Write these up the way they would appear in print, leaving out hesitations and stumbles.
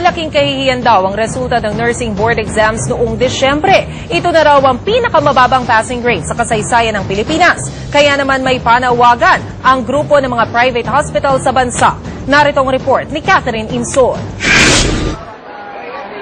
Malaking kahihiyan daw ang resulta ng nursing board exams noong Disyembre. Ito na raw ang pinakamababang passing rate sa kasaysayan ng Pilipinas. Kaya naman may panawagan ang grupo ng mga private hospital sa bansa. Narito ang report ni Catherine Imson.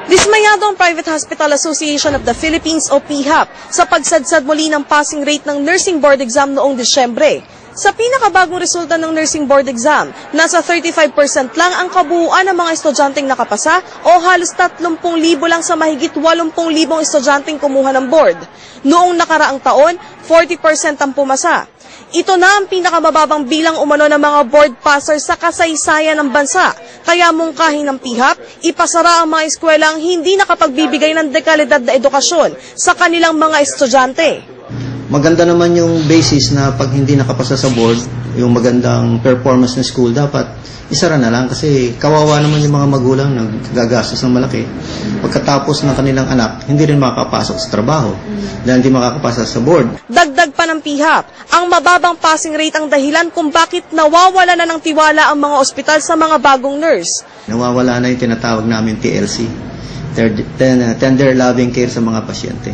Dismayado ang Private Hospital Association of the Philippines o PHAP sa pagsadsad muli ng passing rate ng nursing board exam noong Disyembre. Sa pinakabagong resulta ng nursing board exam, nasa 35% lang ang kabuuan ng mga estudyanteng nakapasa o halos 30,000 lang sa mahigit 80,000 estudyanteng kumuha ng board. Noong nakaraang taon, 40% ang pumasa. Ito na ang pinakamababang bilang umano ng mga board passers sa kasaysayan ng bansa. Kaya mungkahin ng PHAP, ipasara ang mga eskwela ang hindi nakapagbibigay ng dekalidad na edukasyon sa kanilang mga estudyante. Maganda naman yung basis na pag hindi nakapasa sa board, yung magandang performance ng school, dapat isara na lang kasi kawawa naman yung mga magulang na gagastos ng malaki. Pagkatapos ng kanilang anak, hindi rin makakapasok sa trabaho dahil hindi makakapasa sa board. Dagdag pa ng PHAP, ang mababang passing rate ang dahilan kung bakit nawawala na ng tiwala ang mga ospital sa mga bagong nurse. Nawawala na yung tinatawag namin TLC, Tender Loving Care sa mga pasyente.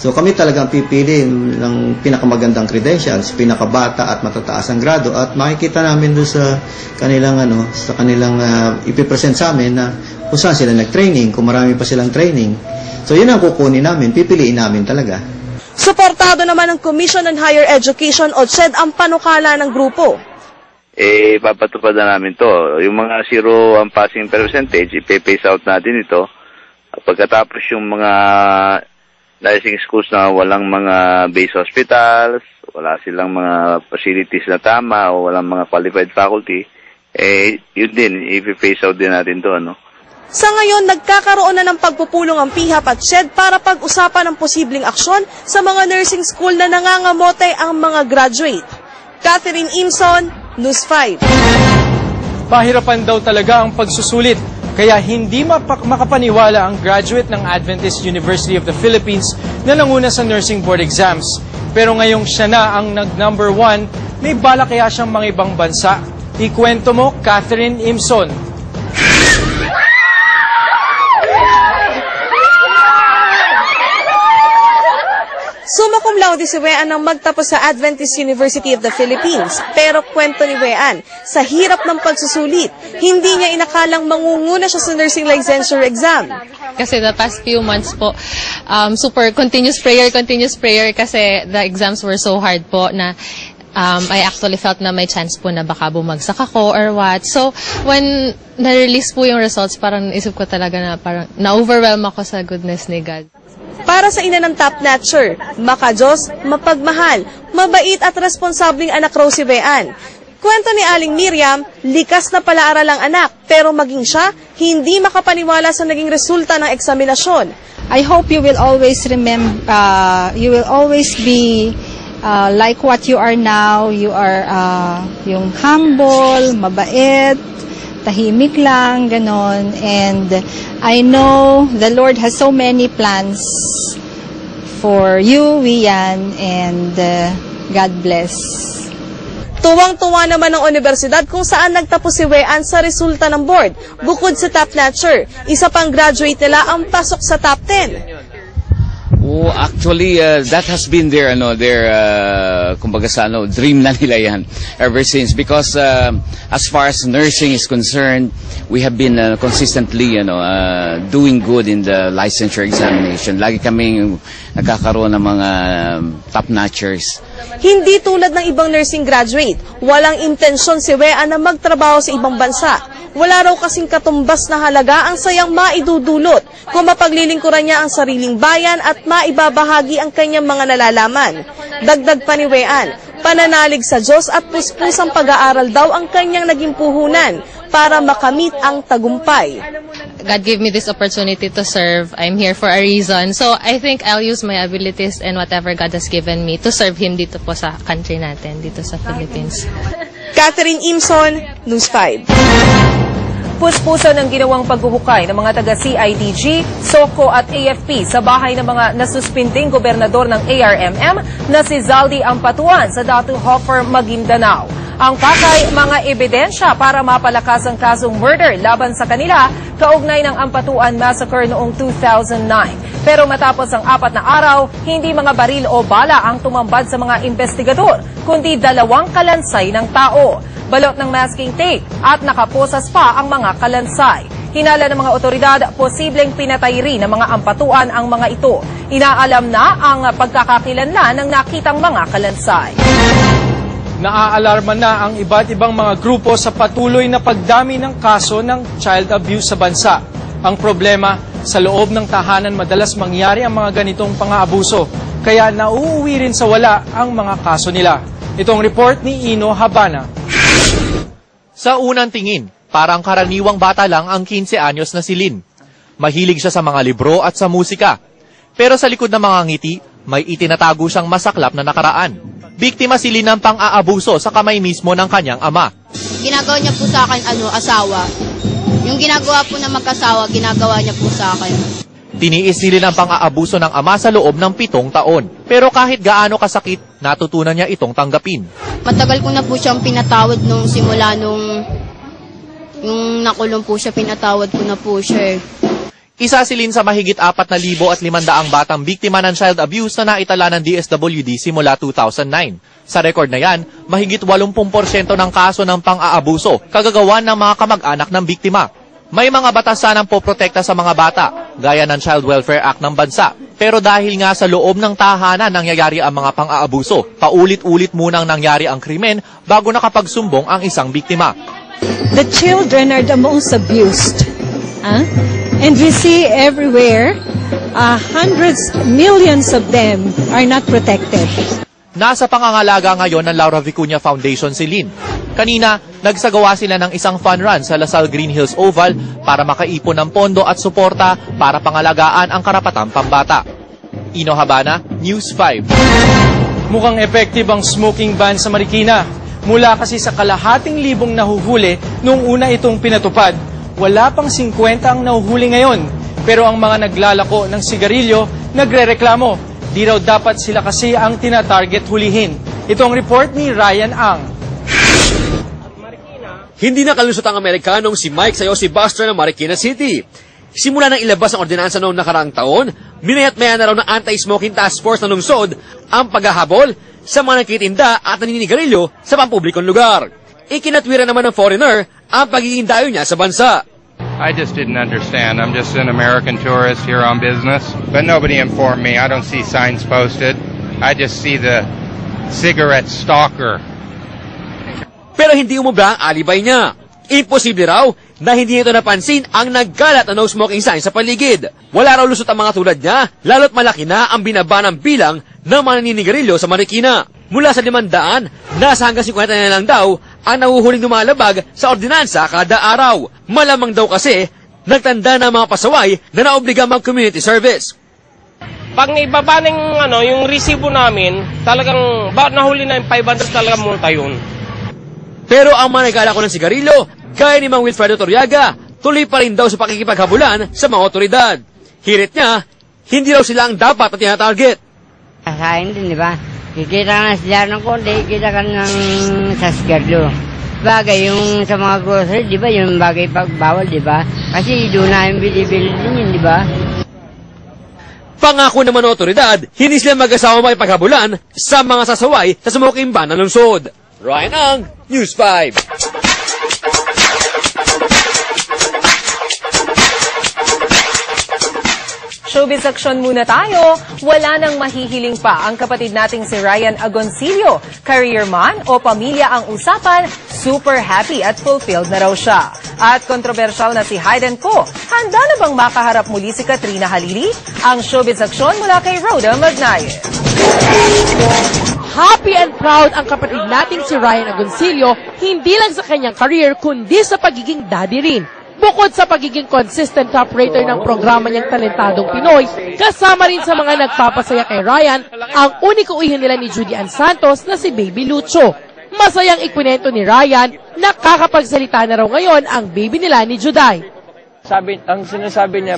So kami talagang pipili ng pinakamagandang credentials, pinakabata at matataas ang grado, at makikita namin doon sa kanilang ipipresent sa amin na kung saan sila nag-training, kung marami pa silang training. So yun ang kukunin namin, pipiliin namin talaga. Suportado naman ng Commission on Higher Education o CHED ang panukala ng grupo. Papatupad na namin to. Yung mga zero ang passing percentage, ipe-phase out natin ito. Pagkatapos yung mga nursing schools na walang mga base hospitals, wala silang mga facilities na tama o walang mga qualified faculty, yun din, i-phase out din natin to, ano. Sa ngayon, nagkakaroon na ng pagpupulong ang PHAP at CHED para pag-usapan ng posibleng aksyon sa mga nursing school na nangangamote ang mga graduate. Catherine Imson, News 5. Pahirapan daw talaga ang pagsusulit. Kaya hindi makapaniwala ang graduate ng Adventist University of the Philippines na nanguna sa nursing board exams. Pero ngayong siya na ang nag-number 1, may bala kaya siyang mga ibang bansa? Ikwento mo, Catherine Imson. Summa cum laude si Wean nang magtapos sa Adventist University of the Philippines. Pero kwento ni Wean, sa hirap ng pagsusulit, hindi niya inakalang mangunguna siya sa nursing licensure exam. Kasi the past few months po, super continuous prayer kasi the exams were so hard po na I actually felt na may chance po na baka bumagsak ako or what. So, when na-release po yung results, parang isip ko talaga na parang na-overwhelm ako sa goodness ni God. Para sa ina ng top-notcher, maka-Diyos, mapagmahal, mabait at responsabling anak raw si Wean. Kwento ni Aling Miriam, likas na palaaral ang anak, pero maging siya, hindi makapaniwala sa naging resulta ng eksaminasyon. I hope you will always you will always be like what you are now. You are yung humble, mabait, tahimik lang, ganon. And I know the Lord has so many plans for you, Wean, and God bless. Tuwang-tuwa naman ang universidad kung saan nagtapos si Wean sa resulta ng board. Bukod sa top-notcher, isa pang graduate nila ang pasok sa top 10. Oh, actually, that has been their kumbaga sa dream na nila yan ever since, because as far as nursing is concerned, we have been consistently doing good in the licensure examination. Lagi kaming nagkakaroon ng mga top-notchers. Hindi tulad ng ibang nursing graduate, walang intensyon si Wean na magtrabaho sa ibang bansa. Wala raw kasing katumbas na halaga ang sayang maidudulot kung mapaglilingkuran niya ang sariling bayan at maibabahagi ang kanyang mga nalalaman. Dagdag pa ni Wean, pananalig sa Diyos at puspusang pag-aaral daw ang kanyang naging puhunan para makamit ang tagumpay. God gave me this opportunity to serve. I'm here for a reason. So I think I'll use my abilities and whatever God has given me to serve Him dito po sa country natin, dito sa Philippines. Catherine Imson, News 5. Puspusan ng ginawang paghuhukay ng mga taga-CIDG, SOCO at AFP sa bahay ng mga nasuspinding gobernador ng ARMM na si Zaldi Ampatuan sa Datu Hofer, Maguindanao. Ang pakay, mga ebidensya para mapalakas ang kasong murder laban sa kanila kaugnay ng Ampatuan Massacre noong 2009. Pero matapos ang 4 na araw, hindi mga baril o bala ang tumambad sa mga investigador, kundi 2 kalansay ng tao. Balot ng masking tape at nakaposas pa ang mga kalansay. Hinala ng mga otoridad, posibleng pinatay rin ng mga ampatuan ang mga ito. Inaalam na ang pagkakakilanlan ng nakitang mga kalansay. Naaalarma na ang iba't ibang mga grupo sa patuloy na pagdami ng kaso ng child abuse sa bansa. Ang problema, sa loob ng tahanan madalas mangyari ang mga ganitong pang-aabuso, kaya nauuwi rin sa wala ang mga kaso nila. Itong report ni Ino Habana. Sa unang tingin, parang karaniwang bata lang ang 15 anyos na si Lynn. Mahilig siya sa mga libro at sa musika. Pero sa likod ng mga ngiti, may itinatago siyang masaklap na nakaraan. Biktima si Lynn ng pang-aabuso sa kamay mismo ng kanyang ama. Ginagawa niya po sa akin, asawa. Yung ginagawa po na mag-asawa, ginagawa niya po sa akin. Tiniis ni Lynn ang pang-aabuso ng ama sa loob ng 7 taon. Pero kahit gaano kasakit, natutunan niya itong tanggapin. Matagal ko na po siyang pinatawad nung simula nung yung nakulong po siya, pinatawad ko na po siya. Isa si Lynn sa mahigit 4,500 batang biktima ng child abuse na naitala ng DSWD simula 2009. Sa record na yan, mahigit 80% ng kaso ng pang-aabuso kagagawan ng mga kamag-anak ng biktima. May mga batas sanang poprotekta sa mga bata, gaya ng Child Welfare Act ng bansa. Pero dahil nga sa loob ng tahanan nangyayari ang mga pang-aabuso, paulit-ulit munang nangyari ang krimen bago nakapagsumbong ang isang biktima. The children are the most abused. And we see everywhere, hundreds, millions of them are not protected. Nasa pangangalaga ngayon ng Laura Vicuña Foundation si Lynn. Kanina, nagsagawa sila ng isang fun run sa Lasal Green Hills Oval para makaipon ng pondo at suporta para pangalagaan ang karapatang pambata. Ino Habana, News 5. Mukhang effective ang smoking ban sa Marikina. Mula kasi sa 200,000 nahuhuli nung una itong pinatupad, wala pang 50 ang nahuhuli ngayon. Pero ang mga naglalako ng sigarilyo, nagrereklamo. Di raw dapat sila kasi ang tina-target hulihin. Ito ang report ni Ryan Ang. Hindi nakalusot ang Amerikanong si Mike Sayosi Buster ng Marikina City. Simula nang ilabas ang ordinansa noong nakaraang taon, minayat-maya na raw ng Anti-Smoking Task Force na lungsod ang paghahabol sa mga nagtitinda at naninigarilyo sa pampublikong lugar. Ikinatwira naman ng foreigner ang pagiging dayo niya sa bansa. I just didn't understand. I'm just an American tourist here on business. But nobody informed me. I don't see signs posted. I just see the cigarette stalker. Pero hindi umubra ang alibay niya. Imposible raw na hindi ito napansin ang nagkalat na no smoking sign sa paligid. Wala raw lusot ang mga tulad niya, lalo't malaki na ang binaba ng bilang ng mga naninigarilyo sa Marikina. Mula sa 500, nasa hanggang 50 na lang daw ang nahuhuling lumalabag sa ordinansa kada araw. Malamang daw kasi nagtanda na mga pasaway na naobliga mag-community service. Pag naibaba ng yung resibo namin, talagang nahuli na yung 500 talagang multa yun. Pero ang mga naglalako ng sigarilyo, gaya ni Mang Wilfredo Torriaga, tuloy pa rin daw sa pakikipaghabulan sa mga otoridad. Hirit niya, hindi raw sila ang dapat na tinatarget. Kasahin din, di ba? Kikita ka na sila ng konti, kikita ka ng sa sigarilyo. Bagay yung sa mga grocery, di ba? Yung bagay pagbawal, di ba? Kasi doon na yung bili-bili din yun, di ba? Pangako naman ng otoridad, hindi sila mag-asawa makipaghabulan sa mga sasaway sa smoking ban ng lungsod. Ryan Ang, News 5. Showbiz action muna tayo. Wala nang mahihiling pa ang kapatid nating si Ryan Agoncillo. Career man o pamilya ang usapan, super happy at fulfilled na raw siya. At kontrobersyal na si Hayden Ko. Handa na bang makaharap muli si Katrina Halili? Ang showbiz action mula kay Rhoda Magnaye. Happy and proud ang kapatid nating si Ryan Agoncillo, hindi lang sa kanyang career, kundi sa pagiging daddy rin. Bukod sa pagiging consistent operator ng programa niyang Talentadong Pinoy, kasama rin sa mga nagpapasaya kay Ryan, ang uniko ihin nila ni Judy Ann Santos na si Baby Lucho. Masayang ikwinento ni Ryan, nakakapagsalita na raw ngayon ang baby nila ni Juday. Ang sinasabi niya,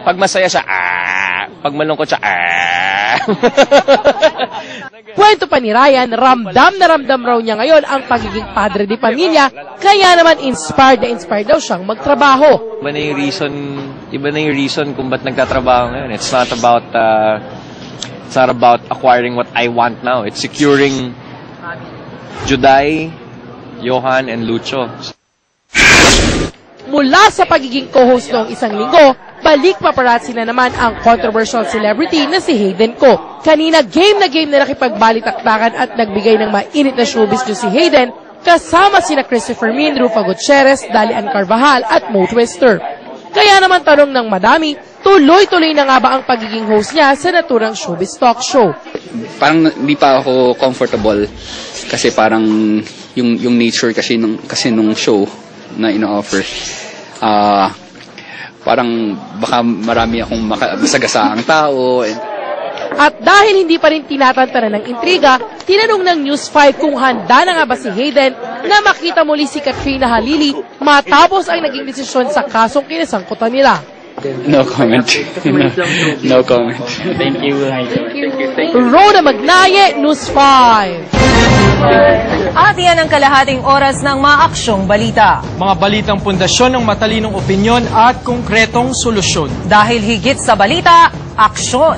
Pag masaya siya, Pag malungkot siya, Kwento pa ni Ryan, ramdam na ramdam raw niya ngayon ang pagiging padre di pamilya, kaya naman inspired na inspired daw siyang magtrabaho. Iba na yung reason kung ba't nagtatrabaho ngayon. It's not about acquiring what I want now. It's securing Juday, Johan, and Lucho. Mula sa pagiging co-host noong isang linggo, balik paparazzi na naman ang controversial celebrity na si Hayden Ko. Kanina game na nakipagbalitaktakan at nagbigay ng mainit na showbiz niyo si Hayden kasama sina Christopher Min, Rufa Gutierrez, Dalian Carvajal at Mo Twister. Kaya naman tanong ng madami, tuloy-tuloy na nga ba ang pagiging host niya sa naturang showbiz talk show? Parang hindi pa ako comfortable kasi parang yung nature kasi nung show na ino-offer. Parang baka marami akong masagasaang tao. At dahil hindi pa rin tinatantanan ng intriga, tinanong ng News 5 kung handa na nga ba si Hayden na makita muli si Katrina Halili matapos ang naging desisyon sa kasong kinasangkutan nila. No comment. No comment. Thank you. Rona Magnaye, News 5. At yan ang kalahating oras ng maaksyong balita. Mga balitang pundasyon ng matalinong opinyon at konkretong solusyon. Dahil higit sa balita, aksyon.